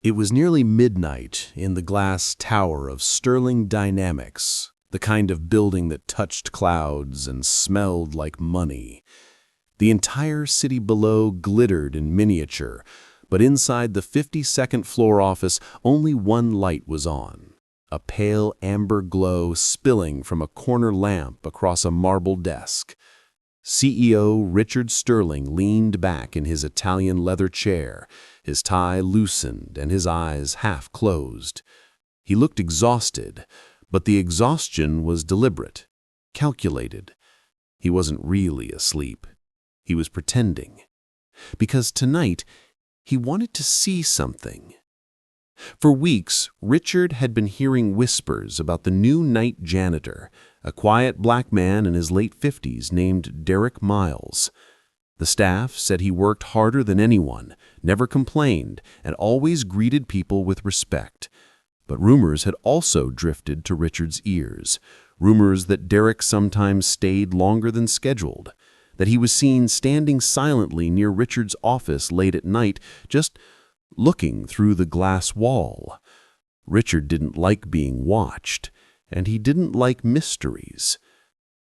It was nearly midnight in the glass tower of Sterling Dynamics, the kind of building that touched clouds and smelled like money. The entire city below glittered in miniature, but inside the 52nd floor office only one light was on, a pale amber glow spilling from a corner lamp across a marble desk. CEO Richard Sterling leaned back in his Italian leather chair, his tie loosened and his eyes half closed. He looked exhausted, but the exhaustion was deliberate, calculated. He wasn't really asleep. He was pretending. Because tonight, he wanted to see something. For weeks, Richard had been hearing whispers about the new night janitor, a quiet black man in his late 50s named Derek Miles. The staff said he worked harder than anyone, never complained, and always greeted people with respect. But rumors had also drifted to Richard's ears, rumors that Derek sometimes stayed longer than scheduled, that he was seen standing silently near Richard's office late at night, just looking through the glass wall. Richard didn't like being watched, and he didn't like mysteries.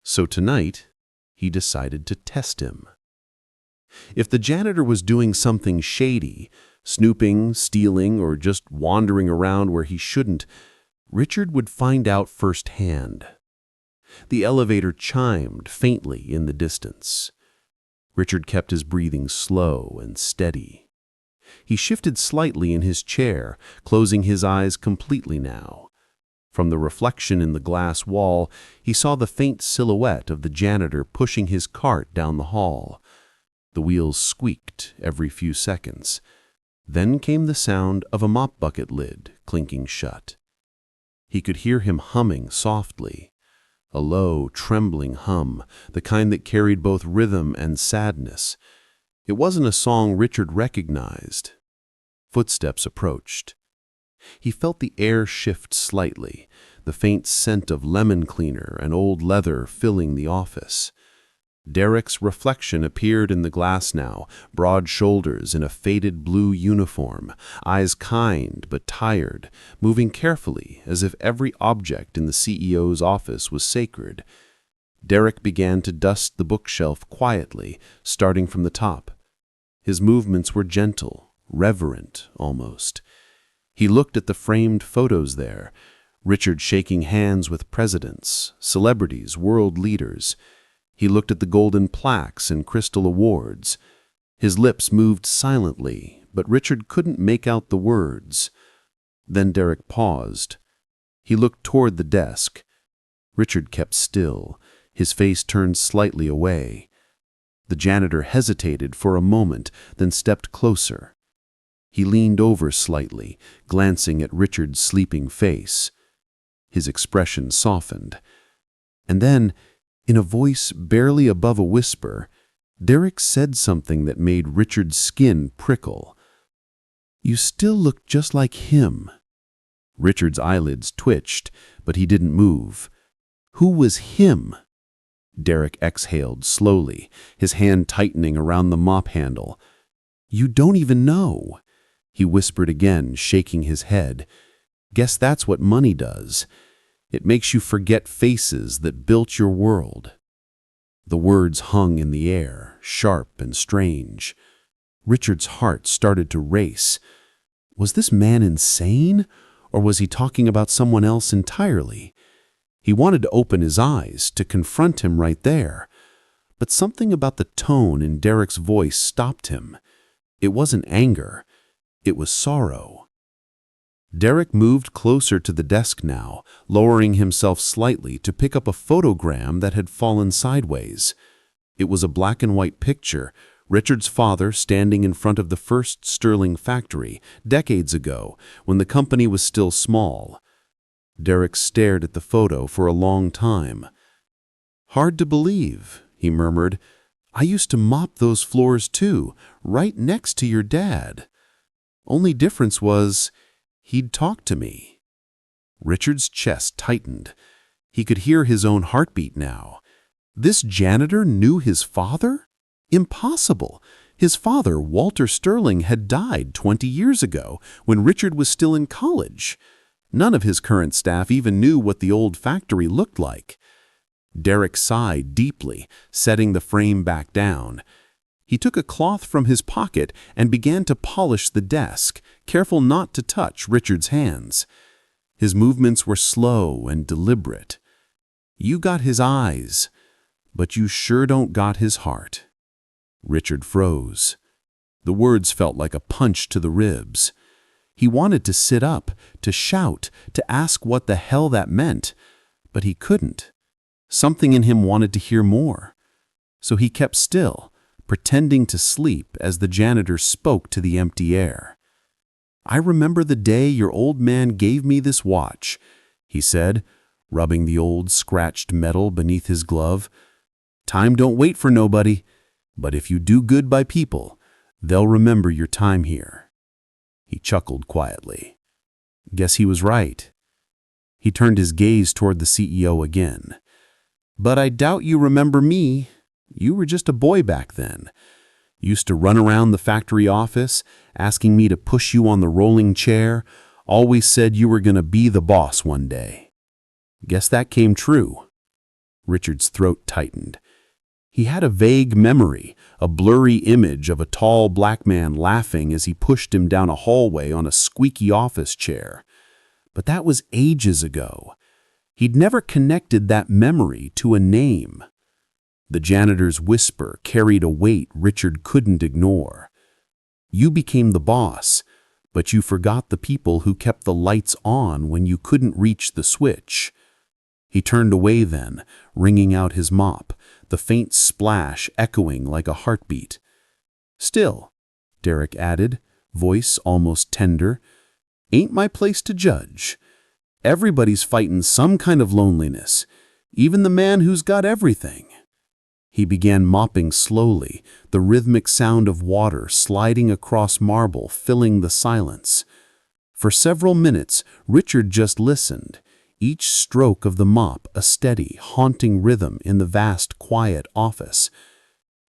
So tonight, he decided to test him. If the janitor was doing something shady, snooping, stealing, or just wandering around where he shouldn't, Richard would find out firsthand. The elevator chimed faintly in the distance. Richard kept his breathing slow and steady. He shifted slightly in his chair, closing his eyes completely now. From the reflection in the glass wall, he saw the faint silhouette of the janitor pushing his cart down the hall. The wheels squeaked every few seconds. Then came the sound of a mop bucket lid clinking shut. He could hear him humming softly, a low, trembling hum, the kind that carried both rhythm and sadness. It wasn't a song Richard recognized. Footsteps approached. He felt the air shift slightly, the faint scent of lemon cleaner and old leather filling the office. Derek's reflection appeared in the glass now, broad shoulders in a faded blue uniform, eyes kind but tired, moving carefully as if every object in the CEO's office was sacred. Derek began to dust the bookshelf quietly, starting from the top. His movements were gentle, reverent almost. He looked at the framed photos there, Richard shaking hands with presidents, celebrities, world leaders. He looked at the golden plaques and crystal awards. His lips moved silently, but Richard couldn't make out the words. Then Derek paused. He looked toward the desk. Richard kept still, his face turned slightly away. The janitor hesitated for a moment, then stepped closer. He leaned over slightly, glancing at Richard's sleeping face. His expression softened. And then, in a voice barely above a whisper, Derek said something that made Richard's skin prickle. "You still look just like him." Richard's eyelids twitched, but he didn't move. "Who was him?" Derek exhaled slowly, his hand tightening around the mop handle. "You don't even know," he whispered again, shaking his head. "Guess that's what money does. It makes you forget faces that built your world." The words hung in the air, sharp and strange. Richard's heart started to race. Was this man insane, or was he talking about someone else entirely? He wanted to open his eyes, to confront him right there. But something about the tone in Derek's voice stopped him. It wasn't anger. It was sorrow. Derek moved closer to the desk now, lowering himself slightly to pick up a photogram that had fallen sideways. It was a black and white picture, Richard's father standing in front of the first Sterling factory, decades ago, when the company was still small. Derek stared at the photo for a long time. "Hard to believe," he murmured. "I used to mop those floors too, right next to your dad. Only difference was, he'd talk to me." Richard's chest tightened. He could hear his own heartbeat now. This janitor knew his father? Impossible. His father, Walter Sterling, had died 20 years ago when Richard was still in college. None of his current staff even knew what the old factory looked like. Derek sighed deeply, setting the frame back down. He took a cloth from his pocket and began to polish the desk, careful not to touch Richard's hands. His movements were slow and deliberate. You got his eyes, but you sure don't got his heart. Richard froze. The words felt like a punch to the ribs. He wanted to sit up, to shout, to ask what the hell that meant, but he couldn't. Something in him wanted to hear more. So he kept still, pretending to sleep as the janitor spoke to the empty air. "I remember the day your old man gave me this watch," he said, rubbing the old scratched metal beneath his glove. "Time don't wait for nobody, but if you do good by people, they'll remember your time here." He chuckled quietly. Guess he was right. He turned his gaze toward the CEO again. "But I doubt you remember me. You were just a boy back then. Used to run around the factory office, asking me to push you on the rolling chair. Always said you were going to be the boss one day. Guess that came true." Richard's throat tightened. He had a vague memory, a blurry image of a tall black man laughing as he pushed him down a hallway on a squeaky office chair. But that was ages ago. He'd never connected that memory to a name. The janitor's whisper carried a weight Richard couldn't ignore. "You became the boss, but you forgot the people who kept the lights on when you couldn't reach the switch." He turned away then, wringing out his mop, the faint splash echoing like a heartbeat. "Still," Derek added, voice almost tender, "ain't my place to judge. Everybody's fighting some kind of loneliness, even the man who's got everything." He began mopping slowly, the rhythmic sound of water sliding across marble filling the silence. For several minutes, Richard just listened, each stroke of the mop a steady, haunting rhythm in the vast, quiet office.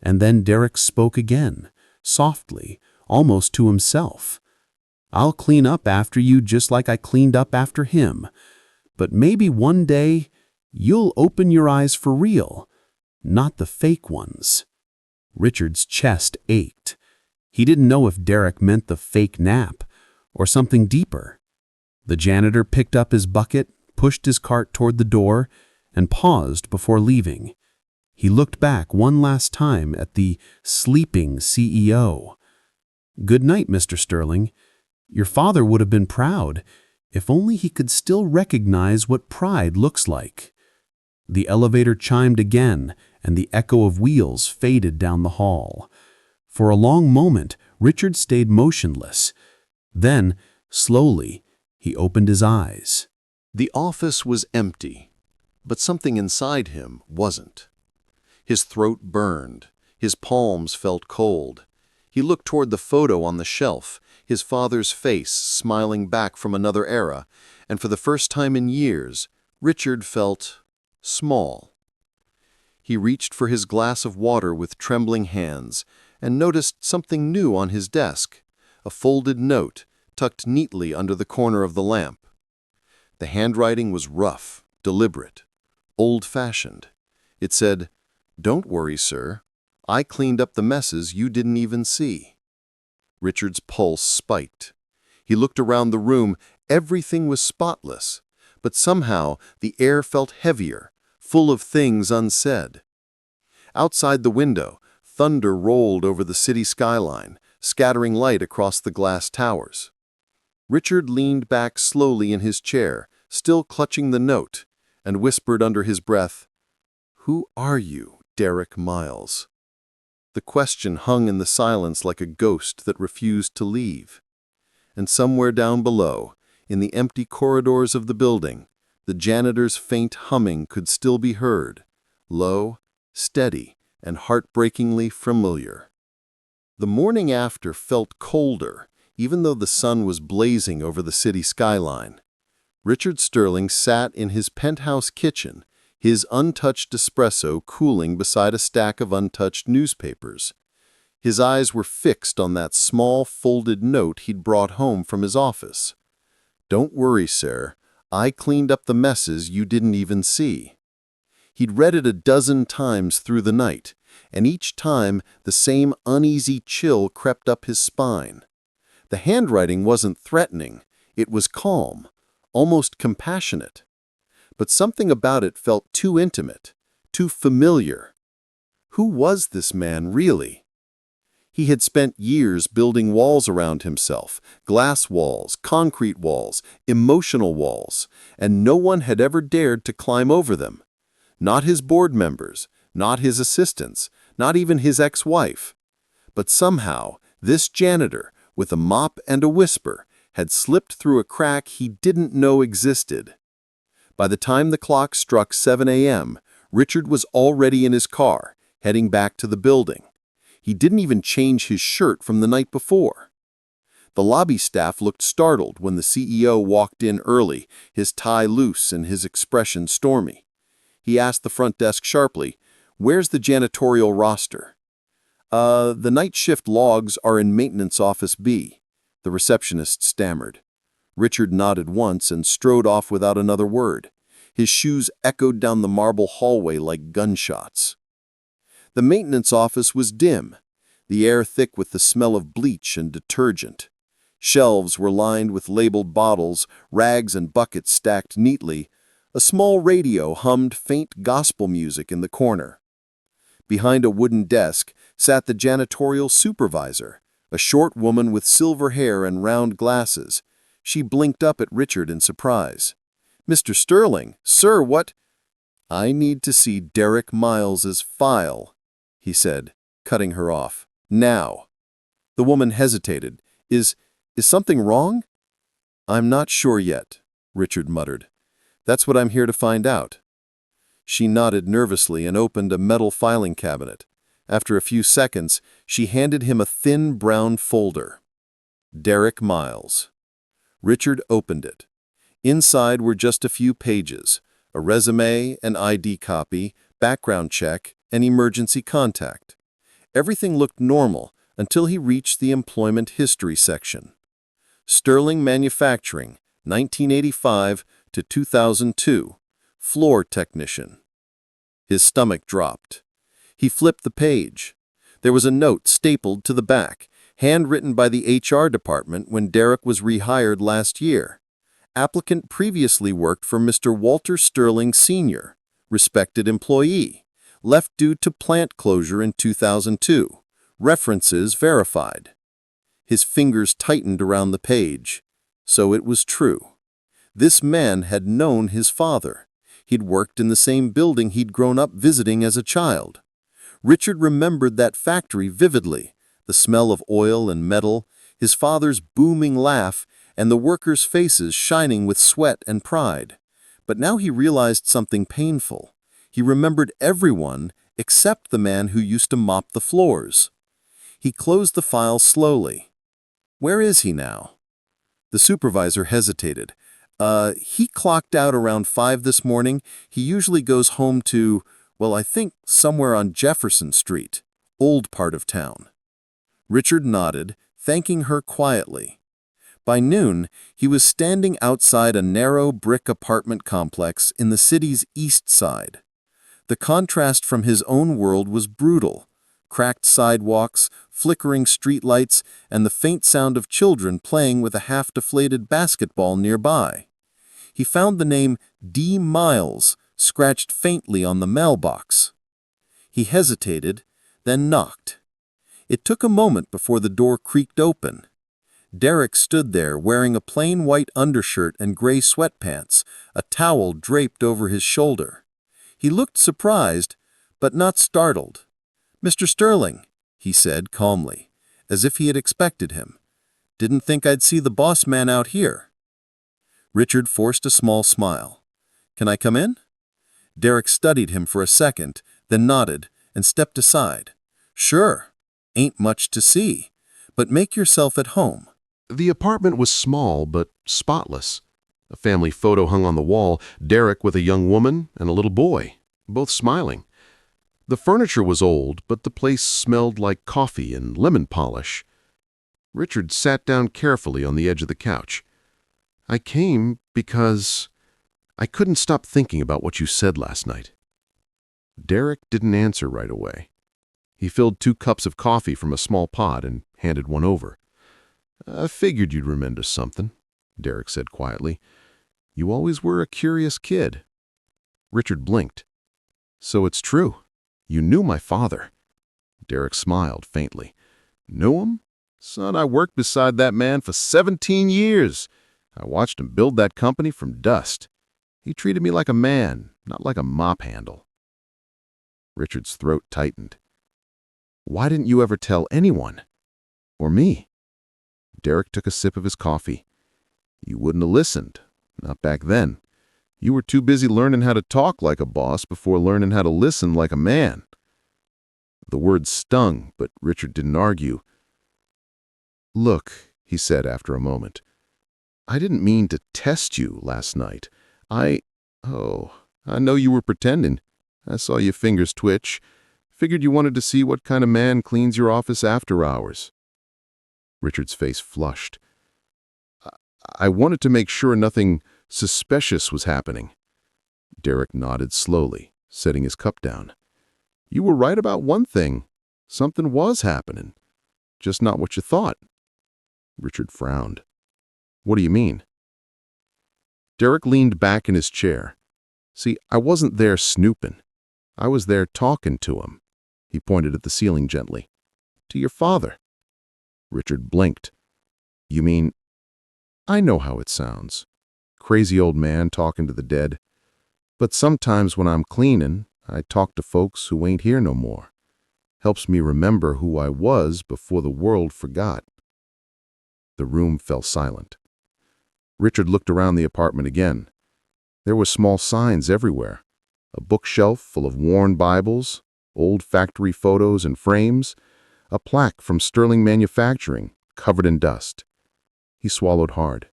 And then Derek spoke again, softly, almost to himself. "I'll clean up after you just like I cleaned up after him. But maybe one day you'll open your eyes for real, not the fake ones." Richard's chest ached. He didn't know if Derek meant the fake nap or something deeper. The janitor picked up his bucket, pushed his cart toward the door, and paused before leaving. He looked back one last time at the sleeping CEO. "Good night, Mr. Sterling. Your father would have been proud if only he could still recognize what pride looks like." The elevator chimed again, and the echo of wheels faded down the hall. For a long moment, Richard stayed motionless. Then, slowly, he opened his eyes. The office was empty, but something inside him wasn't. His throat burned. His palms felt cold. He looked toward the photo on the shelf, his father's face smiling back from another era, and for the first time in years, Richard felt small. He reached for his glass of water with trembling hands and noticed something new on his desk, a folded note tucked neatly under the corner of the lamp. The handwriting was rough, deliberate, old-fashioned. It said, "Don't worry, sir. I cleaned up the messes you didn't even see." Richard's pulse spiked. He looked around the room. Everything was spotless, but somehow the air felt heavier, full of things unsaid. Outside the window, thunder rolled over the city skyline, scattering light across the glass towers. Richard leaned back slowly in his chair, still clutching the note, and whispered under his breath, "Who are you, Derek Miles?" The question hung in the silence like a ghost that refused to leave. And somewhere down below, in the empty corridors of the building, the janitor's faint humming could still be heard, low, steady, and heartbreakingly familiar. The morning after felt colder, even though the sun was blazing over the city skyline. Richard Sterling sat in his penthouse kitchen, his untouched espresso cooling beside a stack of untouched newspapers. His eyes were fixed on that small, folded note he'd brought home from his office. "Don't worry, sir. I cleaned up the messes you didn't even see." He'd read it a dozen times through the night, and each time the same uneasy chill crept up his spine. The handwriting wasn't threatening. It was calm, almost compassionate. But something about it felt too intimate, too familiar. Who was this man, really? He had spent years building walls around himself, glass walls, concrete walls, emotional walls, and no one had ever dared to climb over them. Not his board members, not his assistants, not even his ex-wife. But somehow, this janitor, with a mop and a whisper, had slipped through a crack he didn't know existed. By the time the clock struck 7 a.m., Richard was already in his car, heading back to the building. He didn't even change his shirt from the night before. The lobby staff looked startled when the CEO walked in early, his tie loose and his expression stormy. He asked the front desk sharply, "Where's the janitorial roster?" The night shift logs are in maintenance office B," the receptionist stammered. Richard nodded once and strode off without another word. His shoes echoed down the marble hallway like gunshots. The maintenance office was dim, the air thick with the smell of bleach and detergent. Shelves were lined with labeled bottles, rags and buckets stacked neatly. A small radio hummed faint gospel music in the corner. Behind a wooden desk sat the janitorial supervisor, a short woman with silver hair and round glasses. She blinked up at Richard in surprise. "Mr. Sterling, sir, what—" "I need to see Derek Miles's file," he said, cutting her off. "Now." The woman hesitated. Is something wrong?" "I'm not sure yet," Richard muttered. "That's what I'm here to find out." She nodded nervously and opened a metal filing cabinet. After a few seconds, she handed him a thin brown folder. Derek Miles. Richard opened it. Inside were just a few pages, a resume, an ID copy, background check, and emergency contact. Everything looked normal until he reached the employment history section. Sterling Manufacturing, 1985 to 2002, floor technician. His stomach dropped. He flipped the page. There was a note stapled to the back, handwritten by the HR department when Derek was rehired last year. Applicant previously worked for Mr. Walter Sterling Sr., respected employee. Left due to plant closure in 2002. References verified. His fingers tightened around the page. So it was true. This man had known his father. He'd worked in the same building he'd grown up visiting as a child. Richard remembered that factory vividly, the smell of oil and metal, his father's booming laugh, and the workers' faces shining with sweat and pride. But now he realized something painful. He remembered everyone except the man who used to mop the floors. He closed the file slowly. Where is he now? The supervisor hesitated. He clocked out around 5 this morning. He usually goes home to, well, I think somewhere on Jefferson Street, old part of town. Richard nodded, thanking her quietly. By noon, he was standing outside a narrow brick apartment complex in the city's east side. The contrast from his own world was brutal. Cracked sidewalks, flickering streetlights, and the faint sound of children playing with a half-deflated basketball nearby. He found the name D. Miles scratched faintly on the mailbox. He hesitated, then knocked. It took a moment before the door creaked open. Derek stood there wearing a plain white undershirt and gray sweatpants, a towel draped over his shoulder. He looked surprised, but not startled. "Mr. Sterling," he said calmly, as if he had expected him. "Didn't think I'd see the boss man out here." Richard forced a small smile. "Can I come in?" Derek studied him for a second, then nodded and stepped aside. "Sure. Ain't much to see, but make yourself at home." The apartment was small but spotless. A family photo hung on the wall, Derek with a young woman and a little boy, both smiling. The furniture was old, but the place smelled like coffee and lemon polish. Richard sat down carefully on the edge of the couch. I came because I couldn't stop thinking about what you said last night. Derek didn't answer right away. He filled 2 cups of coffee from a small pot and handed one over. I figured you'd remember something, Derek said quietly. You always were a curious kid. Richard blinked. So it's true. You knew my father. Derek smiled faintly. Knew him? Son, I worked beside that man for 17 years. I watched him build that company from dust. He treated me like a man, not like a mop handle. Richard's throat tightened. Why didn't you ever tell anyone? Or me? Derek took a sip of his coffee. You wouldn't have listened. Not back then. You were too busy learning how to talk like a boss before learning how to listen like a man. The words stung, but Richard didn't argue. Look, he said after a moment, I didn't mean to test you last night. I know you were pretending. I saw your fingers twitch. Figured you wanted to see what kind of man cleans your office after hours. Richard's face flushed. I wanted to make sure nothing suspicious was happening. Derek nodded slowly, setting his cup down. You were right about one thing. Something was happening. Just not what you thought. Richard frowned. What do you mean? Derek leaned back in his chair. See, I wasn't there snooping. I was there talking to him. He pointed at the ceiling gently. To your father. Richard blinked. You mean, I know how it sounds. Crazy old man talking to the dead. But sometimes when I'm cleaning, I talk to folks who ain't here no more. Helps me remember who I was before the world forgot. The room fell silent. Richard looked around the apartment again. There were small signs everywhere. A bookshelf full of worn Bibles, old factory photos and frames, a plaque from Sterling Manufacturing, covered in dust. He swallowed hard.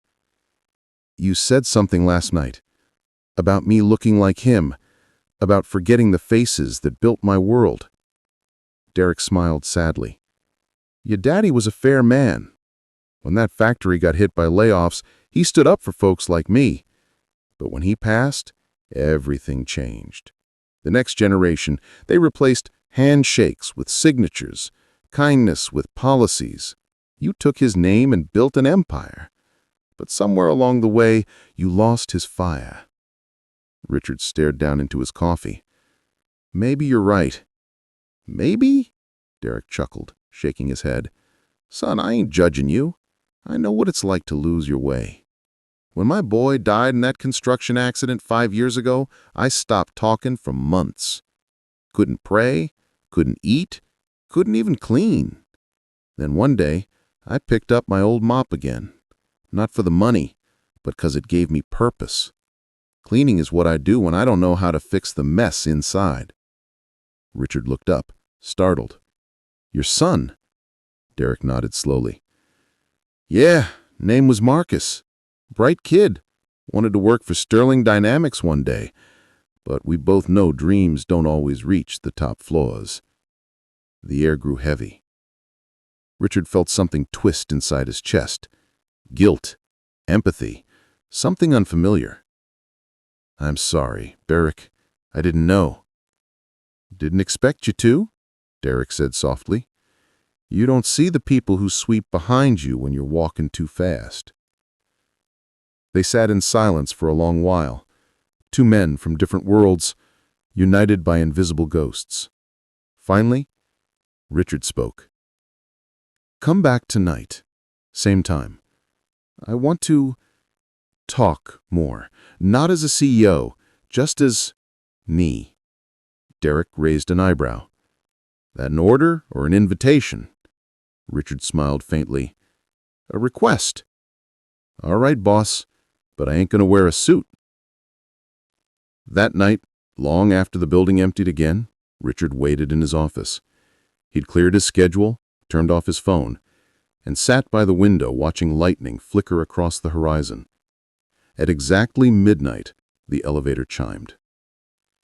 You said something last night. About me looking like him. About forgetting the faces that built my world. Derek smiled sadly. Your daddy was a fair man. When that factory got hit by layoffs, he stood up for folks like me. But when he passed, everything changed. The next generation, they replaced handshakes with signatures, kindness with policies. You took his name and built an empire. But somewhere along the way, you lost his fire. Richard stared down into his coffee. Maybe you're right. Maybe? Derek chuckled, shaking his head. Son, I ain't judging you. I know what it's like to lose your way. When my boy died in that construction accident 5 years ago, I stopped talking for months. Couldn't pray, couldn't eat, couldn't even clean. Then one day, I picked up my old mop again. Not for the money, but 'cause it gave me purpose. Cleaning is what I do when I don't know how to fix the mess inside. Richard looked up, startled. Your son? Derek nodded slowly. Yeah, name was Marcus. Bright kid. Wanted to work for Sterling Dynamics one day. But we both know dreams don't always reach the top floors. The air grew heavy. Richard felt something twist inside his chest. Guilt, empathy, something unfamiliar. I'm sorry, Derek. I didn't know. Didn't expect you to, Derek said softly. You don't see the people who sweep behind you when you're walking too fast. They sat in silence for a long while. 2 men from different worlds, united by invisible ghosts. Finally, Richard spoke. Come back tonight, same time. I want to talk more, not as a CEO, just as me. Derek raised an eyebrow. That an order or an invitation? Richard smiled faintly. A request. All right, boss, but I ain't going to wear a suit. That night, long after the building emptied again, Richard waited in his office. He'd cleared his schedule, turned off his phone, and sat by the window watching lightning flicker across the horizon. At exactly midnight, the elevator chimed.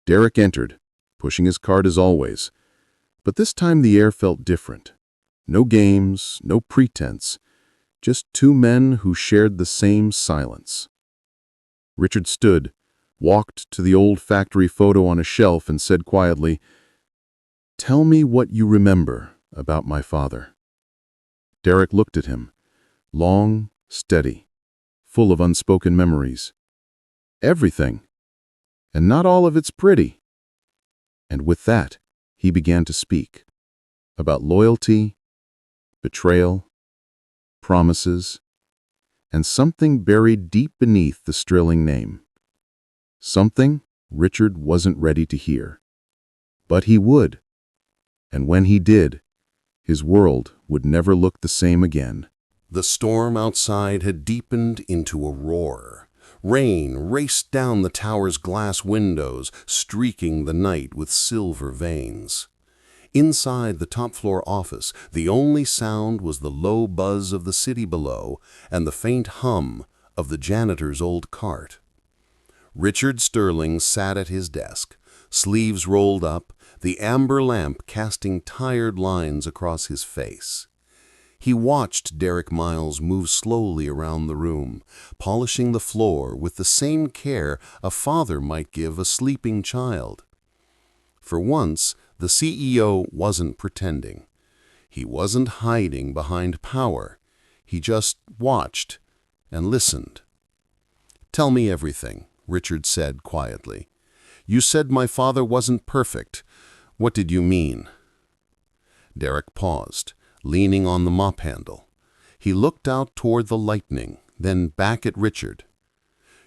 Derek entered, pushing his cart as always. But this time the air felt different. No games, no pretense, just two men who shared the same silence. Richard stood, walked to the old factory photo on a shelf and said quietly, "Tell me what you remember about my father." Derek looked at him, long, steady, full of unspoken memories. Everything, and not all of it's pretty. And with that, he began to speak about loyalty, betrayal, promises, and something buried deep beneath the sterling name. Something Richard wasn't ready to hear. But he would. And when he did, his world would never look the same again. The storm outside had deepened into a roar. Rain raced down the tower's glass windows, streaking the night with silver veins. Inside the top-floor office, the only sound was the low buzz of the city below and the faint hum of the janitor's old cart. Richard Sterling sat at his desk, sleeves rolled up, the amber lamp casting tired lines across his face. He watched Derek Miles move slowly around the room, polishing the floor with the same care a father might give a sleeping child. For once, the CEO wasn't pretending. He wasn't hiding behind power. He just watched and listened. "Tell me everything," Richard said quietly. "You said my father wasn't perfect. What did you mean?" Derek paused, leaning on the mop handle. He looked out toward the lightning, then back at Richard.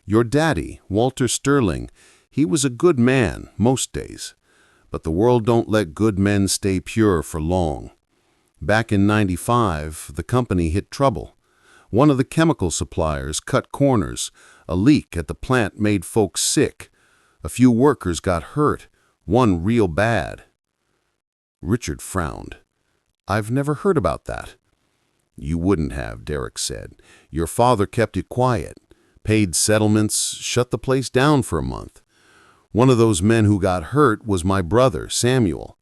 "Your daddy, Walter Sterling, he was a good man most days. But the world don't let good men stay pure for long. Back in '95, the company hit trouble. One of the chemical suppliers cut corners. A leak at the plant made folks sick. A few workers got hurt, one real bad." Richard frowned. "I've never heard about that." "You wouldn't have," Derek said. "Your father kept it quiet, paid settlements, shut the place down for a month. One of those men who got hurt was my brother, Samuel.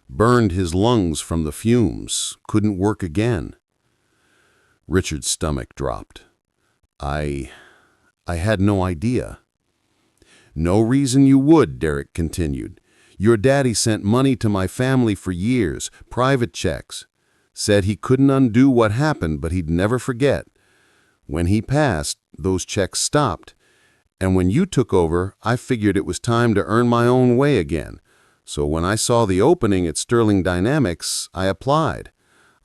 Burned his lungs from the fumes, couldn't work again." Richard's stomach dropped. I had no idea." "No reason you would," Derek continued. "Your daddy sent money to my family for years, private checks. Said he couldn't undo what happened, but he'd never forget. When he passed, those checks stopped. And when you took over, I figured it was time to earn my own way again. So when I saw the opening at Sterling Dynamics, I applied.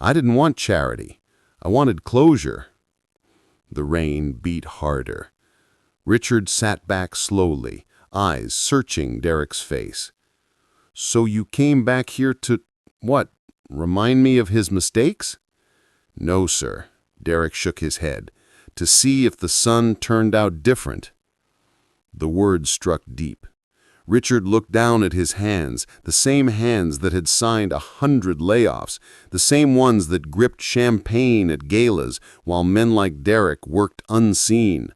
I didn't want charity. I wanted closure." The rain beat harder. Richard sat back slowly, eyes searching Derek's face. "So you came back here to, what, remind me of his mistakes?" "No, sir." Derek shook his head. "To see if the sun turned out different." The words struck deep. Richard looked down at his hands, the same hands that had signed 100 layoffs, the same ones that gripped champagne at galas while men like Derek worked unseen.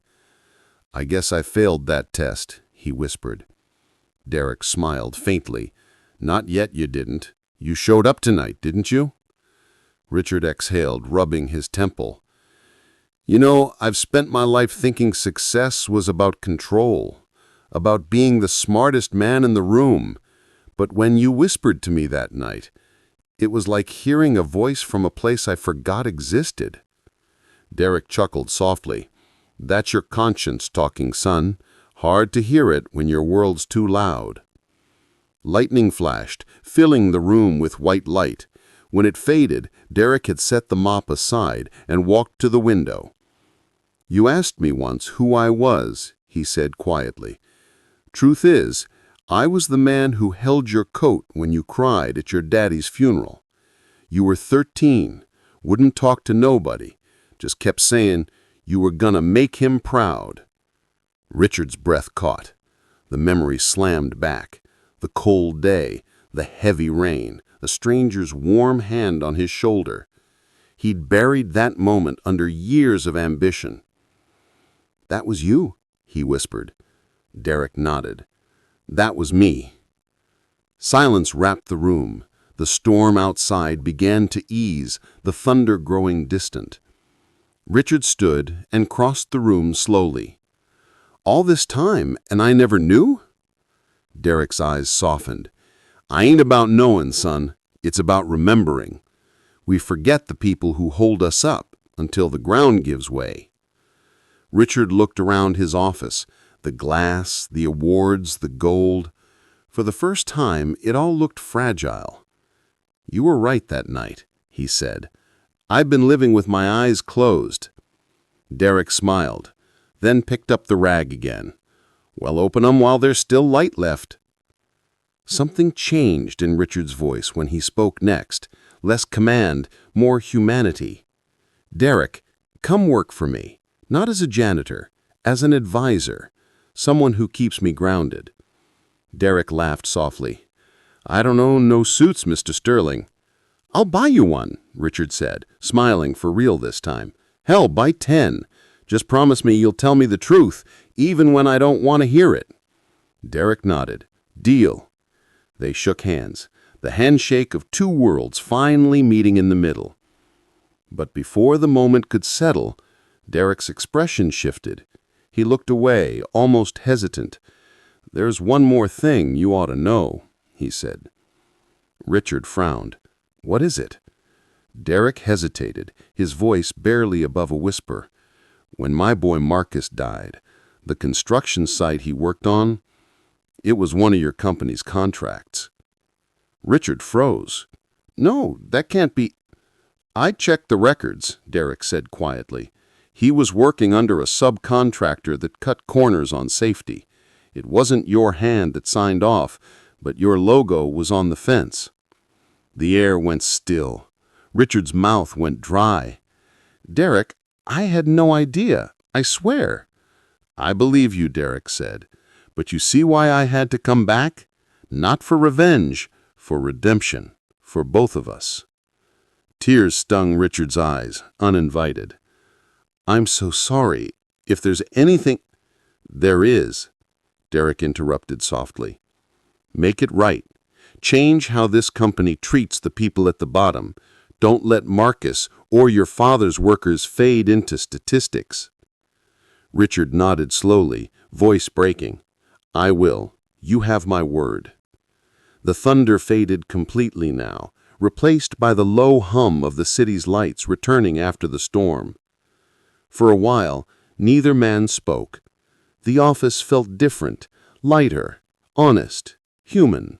"I guess I failed that test," he whispered. Derek smiled faintly. "Not yet you didn't. You showed up tonight, didn't you?" Richard exhaled, rubbing his temple. "You know, I've spent my life thinking success was about control, about being the smartest man in the room. But when you whispered to me that night, it was like hearing a voice from a place I forgot existed." Derek chuckled softly. "That's your conscience talking, son. Hard to hear it when your world's too loud." Lightning flashed, filling the room with white light. When it faded, Derek had set the mop aside and walked to the window. "You asked me once who I was," he said quietly. "Truth is, I was the man who held your coat when you cried at your daddy's funeral. You were 13, wouldn't talk to nobody, just kept saying you were gonna make him proud." Richard's breath caught. The memory slammed back. The cold day, the heavy rain, a stranger's warm hand on his shoulder. He'd buried that moment under years of ambition. "That was you," he whispered. Derek nodded. "That was me." Silence wrapped the room. The storm outside began to ease, the thunder growing distant. Richard stood and crossed the room slowly. "All this time, and I never knew?" Derek's eyes softened. "I ain't about knowing, son. It's about remembering. We forget the people who hold us up until the ground gives way." Richard looked around his office, the glass, the awards, the gold. For the first time, it all looked fragile. "You were right that night," he said. "I've been living with my eyes closed." Derek smiled, then picked up the rag again. "Well, open 'em while there's still light left." Something changed in Richard's voice when he spoke next, less command, more humanity. "Derek, come work for me, not as a janitor, as an advisor, someone who keeps me grounded." Derek laughed softly. "I don't own no suits, Mr. Sterling." "I'll buy you one," Richard said, smiling for real this time. "Hell, buy 10. Just promise me you'll tell me the truth, even when I don't want to hear it." Derek nodded. "Deal." They shook hands, the handshake of two worlds finally meeting in the middle. But before the moment could settle, Derek's expression shifted. He looked away, almost hesitant. "There's one more thing you ought to know," he said. Richard frowned. "What is it?" Derek hesitated, his voice barely above a whisper. "When my boy Marcus died, the construction site he worked on, it was one of your company's contracts." Richard froze. "No, that can't be—" "I checked the records," Derek said quietly. "He was working under a subcontractor that cut corners on safety. It wasn't your hand that signed off, but your logo was on the fence." The air went still. Richard's mouth went dry. "Derek, I had no idea, I swear." "I believe you," Derek said. "But you see why I had to come back? Not for revenge, for redemption, for both of us." Tears stung Richard's eyes, uninvited. "I'm so sorry. If there's anything—" "There is," Derek interrupted softly. "Make it right. Change how this company treats the people at the bottom. Don't let Marcus or your father's workers fade into statistics." Richard nodded slowly, voice breaking. "I will. You have my word." The thunder faded completely now, replaced by the low hum of the city's lights returning after the storm. For a while, neither man spoke. The office felt different, lighter, honest, human.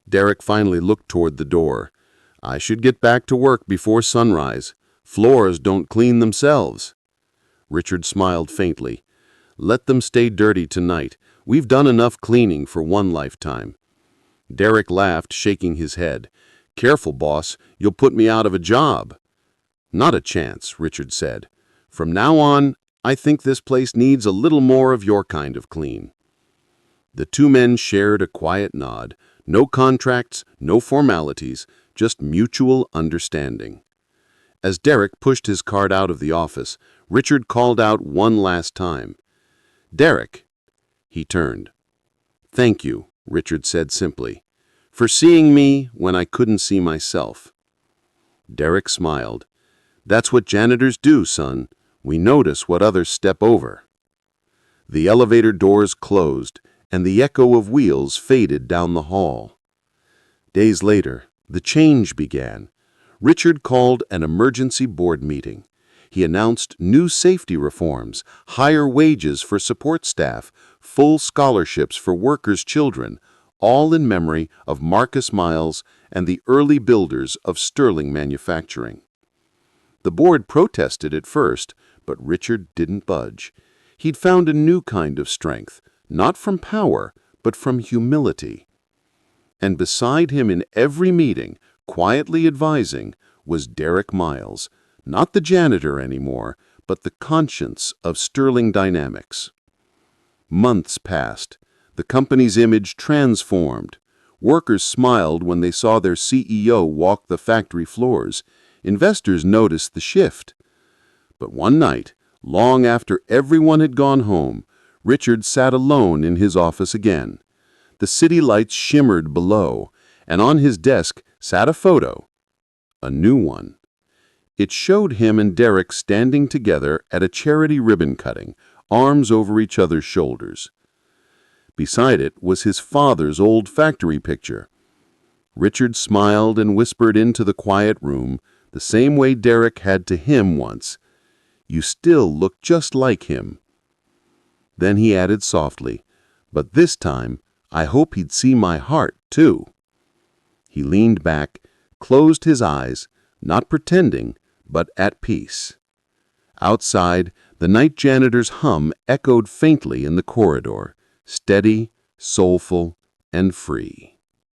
Derek finally looked toward the door. "I should get back to work before sunrise. Floors don't clean themselves." Richard smiled faintly. "Let them stay dirty tonight. We've done enough cleaning for one lifetime." Derek laughed, shaking his head. "Careful, boss. You'll put me out of a job." "Not a chance," Richard said. "From now on, I think this place needs a little more of your kind of clean." The two men shared a quiet nod. No contracts, no formalities, just mutual understanding. As Derek pushed his cart out of the office, Richard called out one last time. "Derek." He turned. "Thank you," Richard said simply, "for seeing me when I couldn't see myself." Derek smiled. "That's what janitors do, son. We notice what others step over." The elevator doors closed, and the echo of wheels faded down the hall. Days later, the change began. Richard called an emergency board meeting. He announced new safety reforms, higher wages for support staff, full scholarships for workers' children, all in memory of Marcus Miles and the early builders of Sterling Manufacturing. The board protested at first, but Richard didn't budge. He'd found a new kind of strength, not from power, but from humility. And beside him in every meeting, quietly advising, was Derek Miles, not the janitor anymore, but the conscience of Sterling Dynamics. Months passed. The company's image transformed. Workers smiled when they saw their CEO walk the factory floors. Investors noticed the shift. But one night, long after everyone had gone home, Richard sat alone in his office again. The city lights shimmered below, and on his desk sat a photo. A new one. It showed him and Derek standing together at a charity ribbon cutting, arms over each other's shoulders. Beside it was his father's old factory picture. Richard smiled and whispered into the quiet room, the same way Derek had to him once. "You still look just like him." Then he added softly, "But this time, I hope he'd see my heart, too." He leaned back, closed his eyes, not pretending, but at peace. Outside, the night janitor's hum echoed faintly in the corridor, steady, soulful, and free.